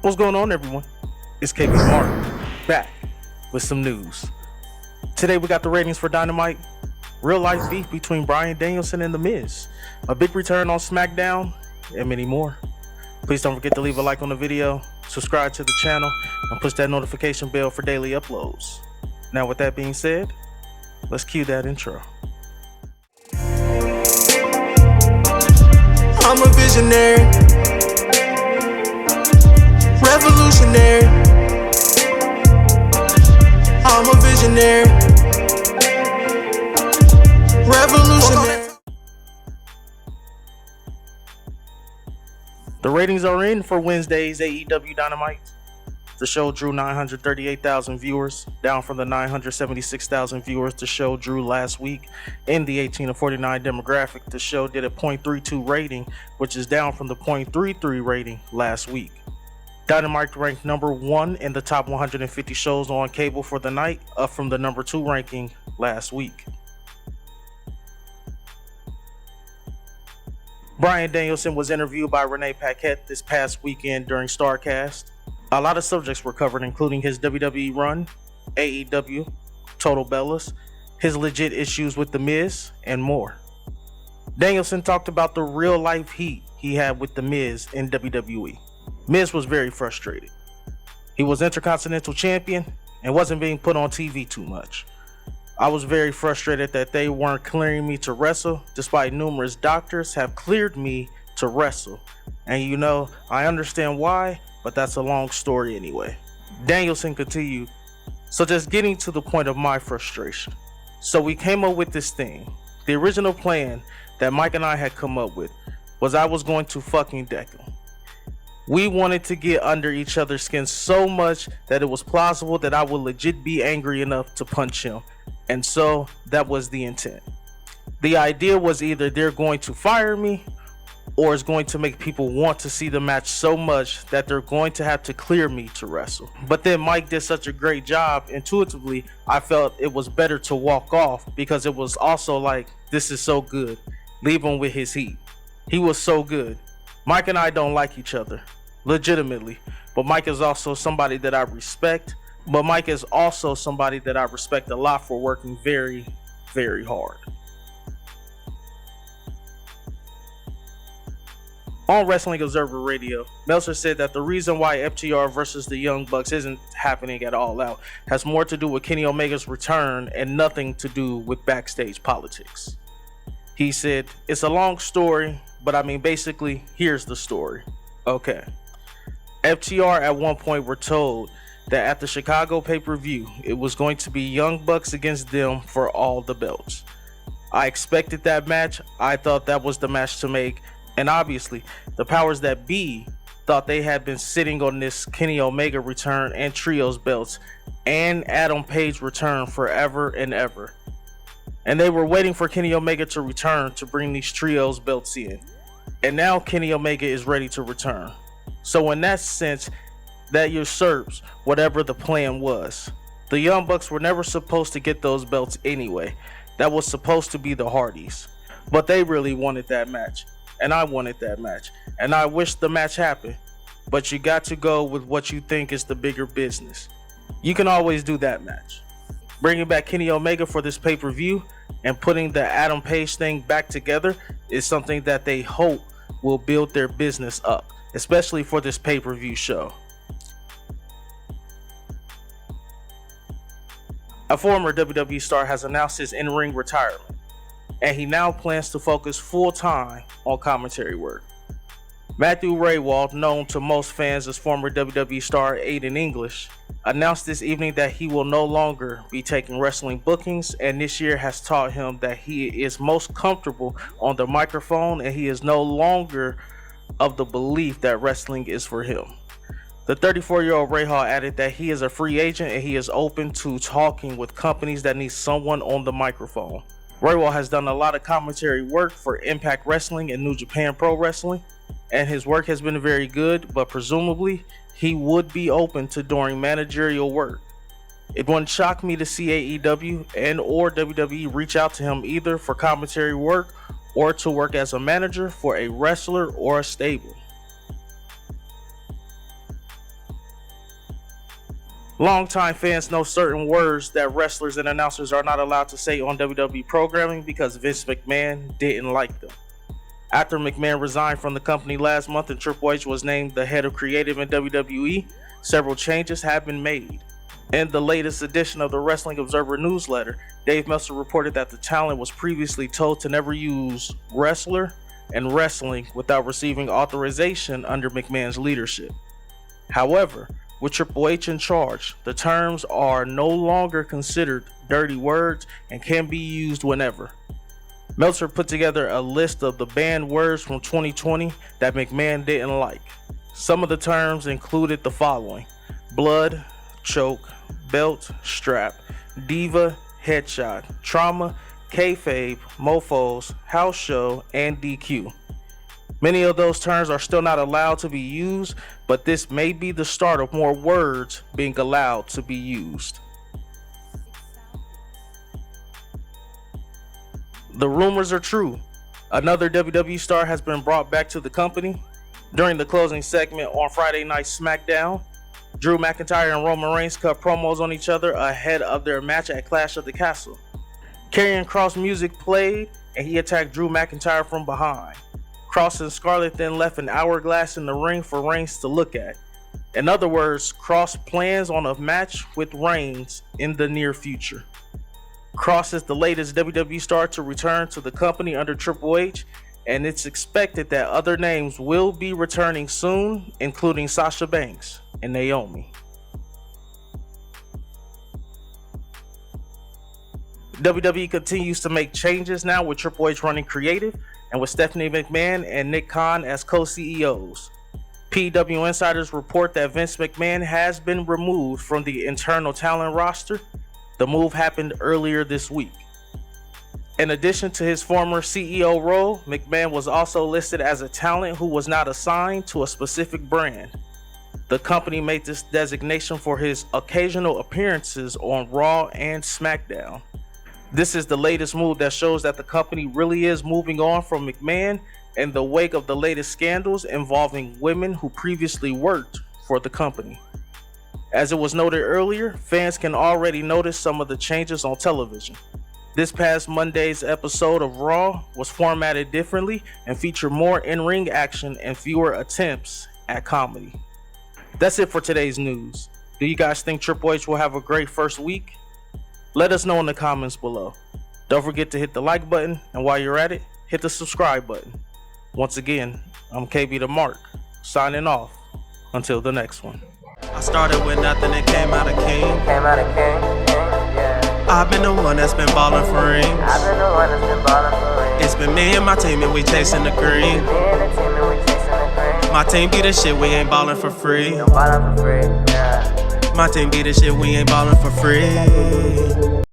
What's going on, everyone? It's KB Martin back with some news. Today we got the ratings for Dynamite, real life beef between Bryan Danielson and The Miz, a big return on SmackDown, and many more. Please don't forget to leave a like on the video, subscribe to the channel, and push that notification bell for daily uploads. Now with that being said, let's cue that intro. I'm a visionary, revolutionary. I'm a visionary, revolutionary. The ratings are in for Wednesday's AEW Dynamite. The show drew 938,000 viewers, down from the 976,000 viewers the show drew last week. In the 18 to 49 demographic, the show did a .32 rating, which is down from the .33 rating last week. Dynamite ranked number 1 in the top 150 shows on cable for the night, up from the number 2 ranking last week. Bryan Danielson was interviewed by Renee Paquette this past weekend during StarCast. A lot of subjects were covered, including his WWE run, AEW, Total Bellas, his legit issues with The Miz, and more. Danielson talked about the real-life heat he had with The Miz in WWE. Miz was very frustrated. He was Intercontinental Champion and wasn't being put on TV too much. I was very frustrated that they weren't clearing me to wrestle, despite numerous doctors have cleared me to wrestle. And you know, I understand why, but that's a long story anyway. Danielson continued, so just getting to the point of my frustration. So we came up with this thing. The original plan that Mike and I had come up with was I was going to fucking deck him. We wanted to get under each other's skin so much that it was plausible that I would legit be angry enough to punch him. And so that was the intent. The idea was either they're going to fire me or it's going to make people want to see the match so much that they're going to have to clear me to wrestle. But then Mike did such a great job. Intuitively, I felt it was better to walk off because it was also like, this is so good. Leave him with his heat. He was so good. Mike and I don't like each other, legitimately. But Mike is also somebody that I respect. But Mike is also somebody that I respect a lot for working very, very hard. On Wrestling Observer Radio, Meltzer said that the reason why FTR versus the Young Bucks isn't happening at All Out has more to do with Kenny Omega's return and nothing to do with backstage politics. He said, it's a long story, but I mean basically, here's the story. Okay. FTR at one point were told that at the Chicago pay-per-view, it was going to be Young Bucks against them for all the belts. I expected that match. I thought that was the match to make. And obviously, the powers that be thought they had been sitting on this Kenny Omega return and Trios belts and Adam Page return forever and ever. And they were waiting for Kenny Omega to return to bring these Trios belts in. And now Kenny Omega is ready to return. So in that sense, that usurps whatever the plan was. The Young Bucks were never supposed to get those belts anyway. That was supposed to be the Hardys. But they really wanted that match. And I wanted that match. And I wish the match happened. But you got to go with what you think is the bigger business. You can always do that match. Bringing back Kenny Omega for this pay-per-view and putting the Adam Page thing back together is something that they hope will build their business up, especially for this pay-per-view show. A former WWE star has announced his in-ring retirement, and he now plans to focus full-time on commentary work. Matthew Raywald, known to most fans as former WWE star Aiden English, announced this evening that he will no longer be taking wrestling bookings, and this year has taught him that he is most comfortable on the microphone and he is no longer of the belief that wrestling is for him. The 34-year-old Rahal added that he is a free agent and he is open to talking with companies that need someone on the microphone. Rahal has done a lot of commentary work for Impact Wrestling and New Japan Pro Wrestling, and his work has been very good, but presumably he would be open to doing managerial work. It wouldn't shock me to see AEW and or WWE reach out to him either for commentary work or to work as a manager for a wrestler or a stable. Longtime fans know certain words that wrestlers and announcers are not allowed to say on WWE programming because Vince McMahon didn't like them. After McMahon resigned from the company last month and Triple H was named the head of creative in WWE, several changes have been made. In the latest edition of the Wrestling Observer newsletter, Dave Meltzer reported that the talent was previously told to never use wrestler and wrestling without receiving authorization under McMahon's leadership. However, with Triple H in charge, the terms are no longer considered dirty words and can be used whenever. Meltzer put together a list of the banned words from 2020 that McMahon didn't like. Some of the terms included the following: blood, choke, belt, strap, diva, headshot, trauma, kayfabe, mofos, house show, and DQ. Many of those terms are still not allowed to be used, but this may be the start of more words being allowed to be used. The rumors are true. Another WWE star has been brought back to the company. During the closing segment on Friday Night SmackDown, Drew McIntyre and Roman Reigns cut promos on each other ahead of their match at Clash of the Castle. Karrion Kross music played and he attacked Drew McIntyre from behind. Kross and Scarlett then left an hourglass in the ring for Reigns to look at. In other words, Kross plans on a match with Reigns in the near future. Kross is the latest WWE star to return to the company under Triple H, and it's expected that other names will be returning soon, including Sasha Banks and Naomi. WWE continues to make changes now with Triple H running creative and with Stephanie McMahon and Nick Khan as co-CEOs. PW insiders report that Vince McMahon has been removed from the internal talent roster. The move happened earlier this week. In addition to his former CEO role, McMahon was also listed as a talent who was not assigned to a specific brand. The company made this designation for his occasional appearances on Raw and SmackDown. This is the latest move that shows that the company really is moving on from McMahon in the wake of the latest scandals involving women who previously worked for the company. As it was noted earlier, fans can already notice some of the changes on television. This past Monday's episode of Raw was formatted differently and featured more in-ring action and fewer attempts at comedy. That's it for today's news. Do you guys think Triple H will have a great first week? Let us know in the comments below. Don't forget to hit the like button, and while you're at it, hit the subscribe button. Once again, I'm KB the Mark, signing off. Until the next one. I started with nothing and came out a king. I've been the one that's been ballin' for rings. It's been me and my team and we chasing the green. My team be the shit, we ain't ballin' for free. My team be the shit, we ain't ballin' for free.